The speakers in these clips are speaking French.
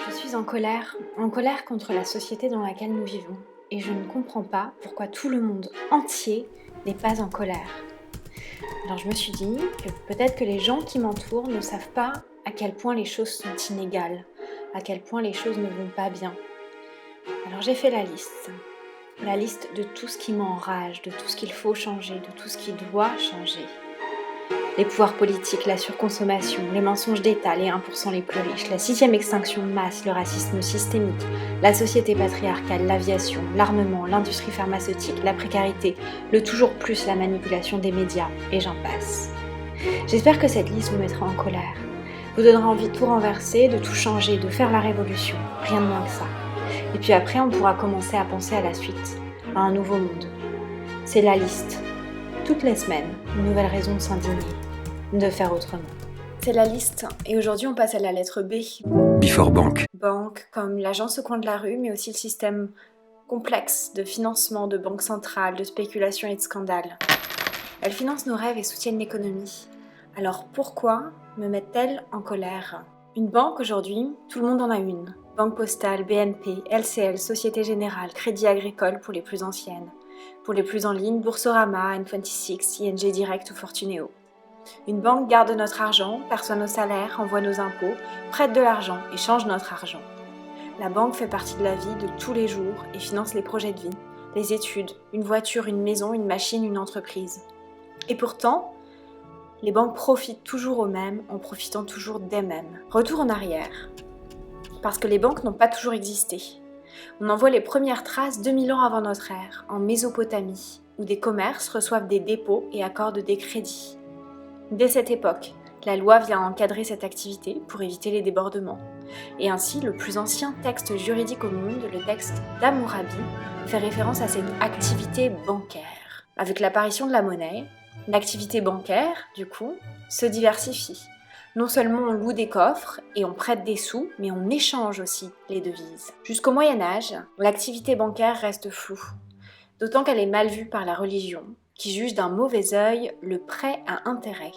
Je suis en colère contre la société dans laquelle nous vivons, et je ne comprends pas pourquoi tout le monde entier n'est pas en colère. Alors je me suis dit que peut-être que les gens qui m'entourent ne savent pas à quel point les choses sont inégales, à quel point les choses ne vont pas bien. Alors j'ai fait la liste de tout ce qui m'enrage, de tout ce qu'il faut changer, de tout ce qui doit changer. Les pouvoirs politiques, la surconsommation, les mensonges d'État, les 1% les plus riches, la 6e extinction de masse, le racisme systémique, la société patriarcale, l'aviation, l'armement, l'industrie pharmaceutique, la précarité, le toujours plus, la manipulation des médias, et j'en passe. J'espère que cette liste vous mettra en colère, vous donnera envie de tout renverser, de tout changer, de faire la révolution, rien de moins que ça. Et puis après, on pourra commencer à penser à la suite, à un nouveau monde. C'est la liste. Toutes les semaines, une nouvelle raison de s'indigner, de faire autrement. C'est la liste, et aujourd'hui on passe à la lettre B. Before Bank. Banque, comme l'agence au coin de la rue, mais aussi le système complexe de financement, de banque centrale, de spéculation et de scandale. Elles financent nos rêves et soutiennent l'économie. Alors pourquoi me mettent-elles en colère ? Une banque aujourd'hui, tout le monde en a une. Banque Postale, BNP, LCL, Société Générale, Crédit Agricole pour les plus anciennes. Pour les plus en ligne, Boursorama, N26, ING Direct ou Fortuneo. Une banque garde notre argent, perçoit nos salaires, envoie nos impôts, prête de l'argent et change notre argent. La banque fait partie de la vie de tous les jours et finance les projets de vie, les études, une voiture, une maison, une machine, une entreprise. Et pourtant, les banques profitent toujours aux mêmes en profitant toujours des mêmes. Retour en arrière. Parce que les banques n'ont pas toujours existé. On en voit les premières traces 2000 ans avant notre ère, en Mésopotamie, où des commerces reçoivent des dépôts et accordent des crédits. Dès cette époque, la loi vient encadrer cette activité pour éviter les débordements. Et ainsi, le plus ancien texte juridique au monde, le texte d'Hammurabi, fait référence à cette activité bancaire. Avec l'apparition de la monnaie, l'activité bancaire, du coup, se diversifie. Non seulement on loue des coffres et on prête des sous, mais on échange aussi les devises. Jusqu'au Moyen-Âge, l'activité bancaire reste floue, d'autant qu'elle est mal vue par la religion, qui juge d'un mauvais œil le prêt à intérêt.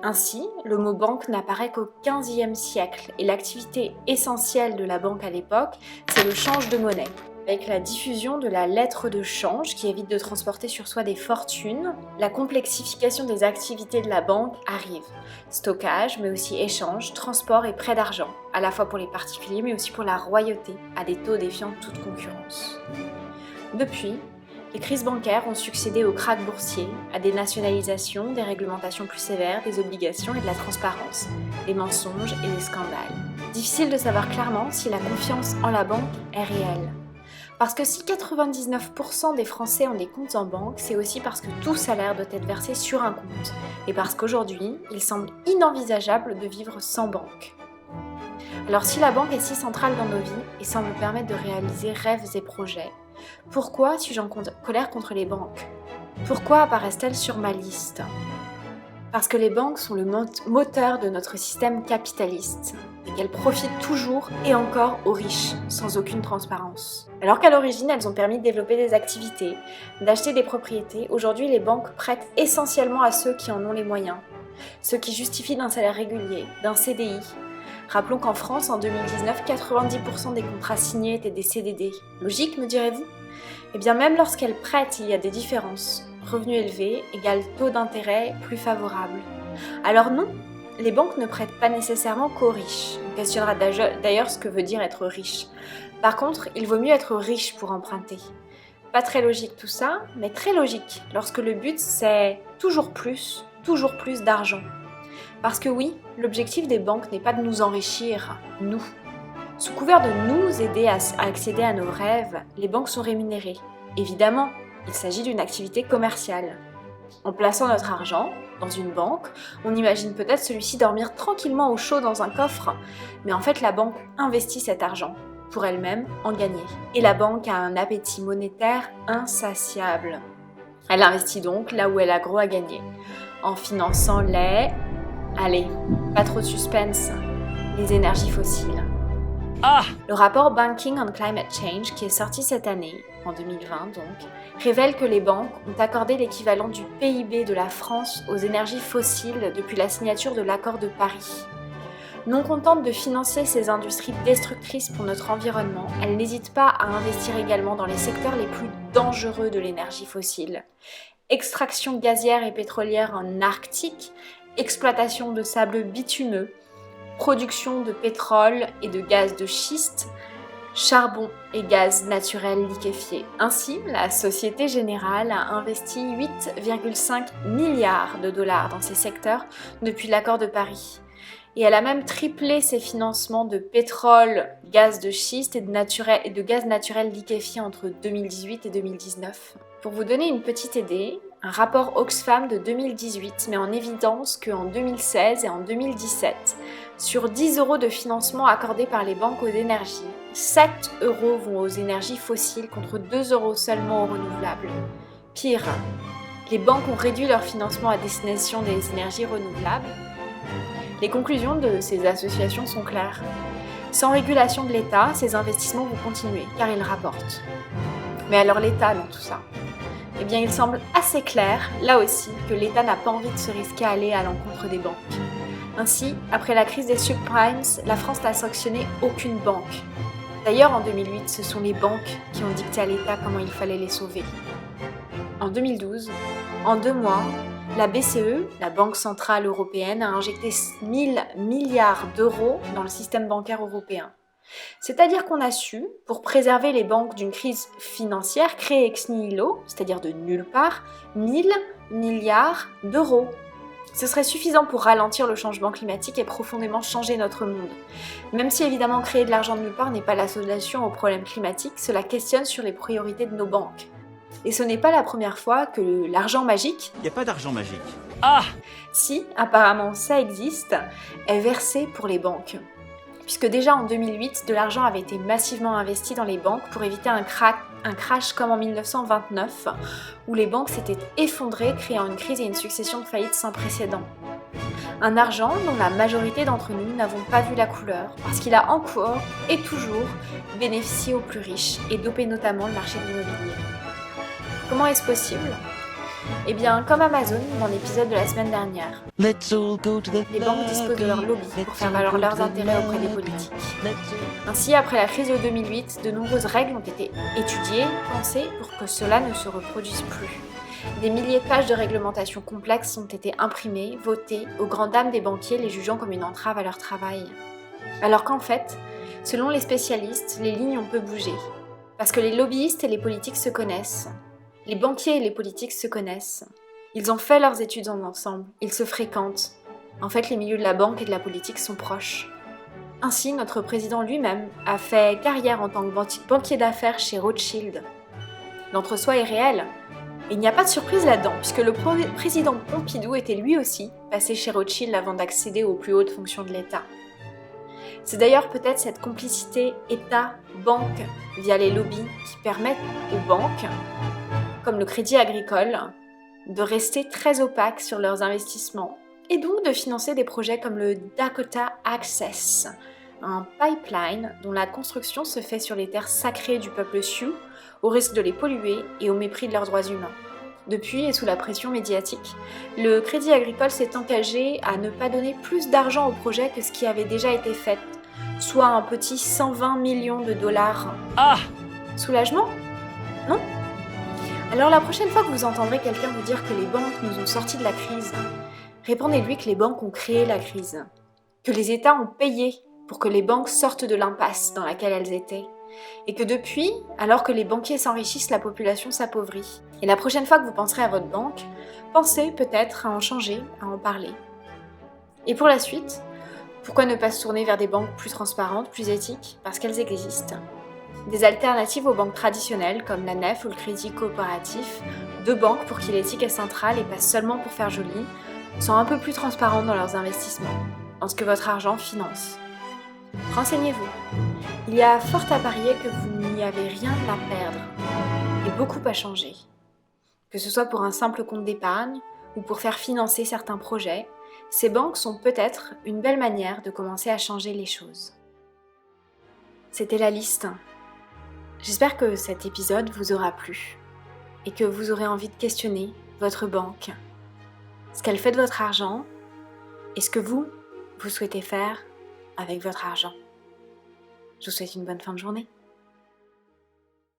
Ainsi, le mot banque n'apparaît qu'au XVe siècle et l'activité essentielle de la banque à l'époque, c'est le change de monnaie. Avec la diffusion de la lettre de change qui évite de transporter sur soi des fortunes, la complexification des activités de la banque arrive. Stockage, mais aussi échange, transport et prêt d'argent, à la fois pour les particuliers mais aussi pour la royauté, à des taux défiant toute concurrence. Depuis, les crises bancaires ont succédé aux krachs boursiers, à des nationalisations, des réglementations plus sévères, des obligations et de la transparence, des mensonges et des scandales. Difficile de savoir clairement si la confiance en la banque est réelle. Parce que si 99% des Français ont des comptes en banque, c'est aussi parce que tout salaire doit être versé sur un compte. Et parce qu'aujourd'hui, il semble inenvisageable de vivre sans banque. Alors si la banque est si centrale dans nos vies et semble permettre de réaliser rêves et projets, pourquoi suis-je en colère contre les banques ? Pourquoi apparaissent-elles sur ma liste ? Parce que les banques sont le moteur de notre système capitaliste et qu'elles profitent toujours et encore aux riches, sans aucune transparence. Alors qu'à l'origine, elles ont permis de développer des activités, d'acheter des propriétés, aujourd'hui les banques prêtent essentiellement à ceux qui en ont les moyens, ceux qui justifient d'un salaire régulier, d'un CDI. Rappelons qu'en France, en 2019, 90% des contrats signés étaient des CDD. Logique, me direz-vous ? Eh bien, même lorsqu'elles prêtent, il y a des différences. Revenus élevés égale taux d'intérêt plus favorable. Alors non, les banques ne prêtent pas nécessairement qu'aux riches. On questionnera d'ailleurs ce que veut dire être riche. Par contre, il vaut mieux être riche pour emprunter. Pas très logique tout ça, mais très logique, lorsque le but c'est toujours plus d'argent. Parce que oui, l'objectif des banques n'est pas de nous enrichir, nous. Sous couvert de nous aider à accéder à nos rêves, les banques sont rémunérées. Évidemment, il s'agit d'une activité commerciale. En plaçant notre argent dans une banque, on imagine peut-être celui-ci dormir tranquillement au chaud dans un coffre, mais en fait la banque investit cet argent pour elle-même en gagner. Et la banque a un appétit monétaire insatiable. Elle investit donc là où elle a gros à gagner, en finançant allez, pas trop de suspense, les énergies fossiles. Le rapport Banking on Climate Change, qui est sorti cette année, en 2020 donc, révèle que les banques ont accordé l'équivalent du PIB de la France aux énergies fossiles depuis la signature de l'accord de Paris. Non contente de financer ces industries destructrices pour notre environnement, elle n'hésite pas à investir également dans les secteurs les plus dangereux de l'énergie fossile. Extraction gazière et pétrolière en Arctique, exploitation de sable bitumeux, production de pétrole et de gaz de schiste, charbon et gaz naturel liquéfié. Ainsi, la Société Générale a investi 8,5 milliards de dollars dans ces secteurs depuis l'accord de Paris. Et elle a même triplé ses financements de pétrole, gaz de schiste et de gaz naturel liquéfié entre 2018 et 2019. Pour vous donner une petite idée, un rapport Oxfam de 2018 met en évidence qu'en 2016 et en 2017, sur 10 € de financement accordés par les banques aux énergies, 7 € vont aux énergies fossiles contre 2 € seulement aux renouvelables. Pire, les banques ont réduit leur financement à destination des énergies renouvelables. Les conclusions de ces associations sont claires. Sans régulation de l'État, ces investissements vont continuer, car ils rapportent. Mais alors l'État dans tout ça ? Eh bien, il semble assez clair, là aussi, que l'État n'a pas envie de se risquer à aller à l'encontre des banques. Ainsi, après la crise des subprimes, la France n'a sanctionné aucune banque. D'ailleurs, en 2008, ce sont les banques qui ont dicté à l'État comment il fallait les sauver. En 2012, en 2 mois, la BCE, la Banque Centrale Européenne, a injecté 1000 milliards d'euros dans le système bancaire européen. C'est-à-dire qu'on a su, pour préserver les banques d'une crise financière, créer ex nihilo, c'est-à-dire de nulle part, 1000 milliards d'euros. Ce serait suffisant pour ralentir le changement climatique et profondément changer notre monde. Même si évidemment créer de l'argent de nulle part n'est pas la solution aux problèmes climatiques, cela questionne sur les priorités de nos banques. Et ce n'est pas la première fois que l'argent magique... Il n'y a pas d'argent magique. Ah ! Si, apparemment ça existe, est versé pour les banques. Puisque déjà en 2008, de l'argent avait été massivement investi dans les banques pour éviter un crash comme en 1929, où les banques s'étaient effondrées, créant une crise et une succession de faillites sans précédent. Un argent dont la majorité d'entre nous n'avons pas vu la couleur, parce qu'il a encore et toujours bénéficié aux plus riches et dopé notamment le marché de l'immobilier. Comment est-ce possible ? Eh bien, comme Amazon dans l'épisode de la semaine dernière, les banques disposent de leur lobby pour faire valoir leurs intérêts auprès des politiques. Ainsi, après la crise de 2008, de nombreuses règles ont été étudiées, pensées pour que cela ne se reproduise plus. Des milliers de pages de réglementation complexes ont été imprimées, votées, aux grandes dames des banquiers les jugeant comme une entrave à leur travail. Alors qu'en fait, selon les spécialistes, les lignes ont peu bougé. Parce que les lobbyistes et les politiques se connaissent. Les banquiers et les politiques se connaissent. Ils ont fait leurs études ensemble, ils se fréquentent. En fait, les milieux de la banque et de la politique sont proches. Ainsi, notre président lui-même a fait carrière en tant que banquier d'affaires chez Rothschild. L'entre-soi est réel. Et il n'y a pas de surprise là-dedans, puisque le président Pompidou était lui aussi passé chez Rothschild avant d'accéder aux plus hautes fonctions de l'État. C'est d'ailleurs peut-être cette complicité État-banque via les lobbies qui permettent aux banques, comme le Crédit Agricole, de rester très opaques sur leurs investissements et donc de financer des projets comme le Dakota Access, un pipeline dont la construction se fait sur les terres sacrées du peuple Sioux, au risque de les polluer et au mépris de leurs droits humains. Depuis, et sous la pression médiatique, le Crédit Agricole s'est engagé à ne pas donner plus d'argent au projet que ce qui avait déjà été fait, soit un petit 120 millions de dollars. Ah ! Soulagement ? Non ? Alors la prochaine fois que vous entendrez quelqu'un vous dire que les banques nous ont sortis de la crise, répondez-lui que les banques ont créé la crise, que les États ont payé pour que les banques sortent de l'impasse dans laquelle elles étaient, et que depuis, alors que les banquiers s'enrichissent, la population s'appauvrit. Et la prochaine fois que vous penserez à votre banque, pensez peut-être à en changer, à en parler. Et pour la suite, pourquoi ne pas se tourner vers des banques plus transparentes, plus éthiques ? Parce qu'elles existent. Des alternatives aux banques traditionnelles comme la Nef ou le Crédit Coopératif, 2 banques pour qui l'éthique est centrale et pas seulement pour faire joli, sont un peu plus transparentes dans leurs investissements, dans ce que votre argent finance. Renseignez-vous. Il y a fort à parier que vous n'y avez rien à perdre et beaucoup à changer. Que ce soit pour un simple compte d'épargne ou pour faire financer certains projets, ces banques sont peut-être une belle manière de commencer à changer les choses. C'était la liste. J'espère que cet épisode vous aura plu et que vous aurez envie de questionner votre banque, ce qu'elle fait de votre argent et ce que vous souhaitez faire avec votre argent. Je vous souhaite une bonne fin de journée.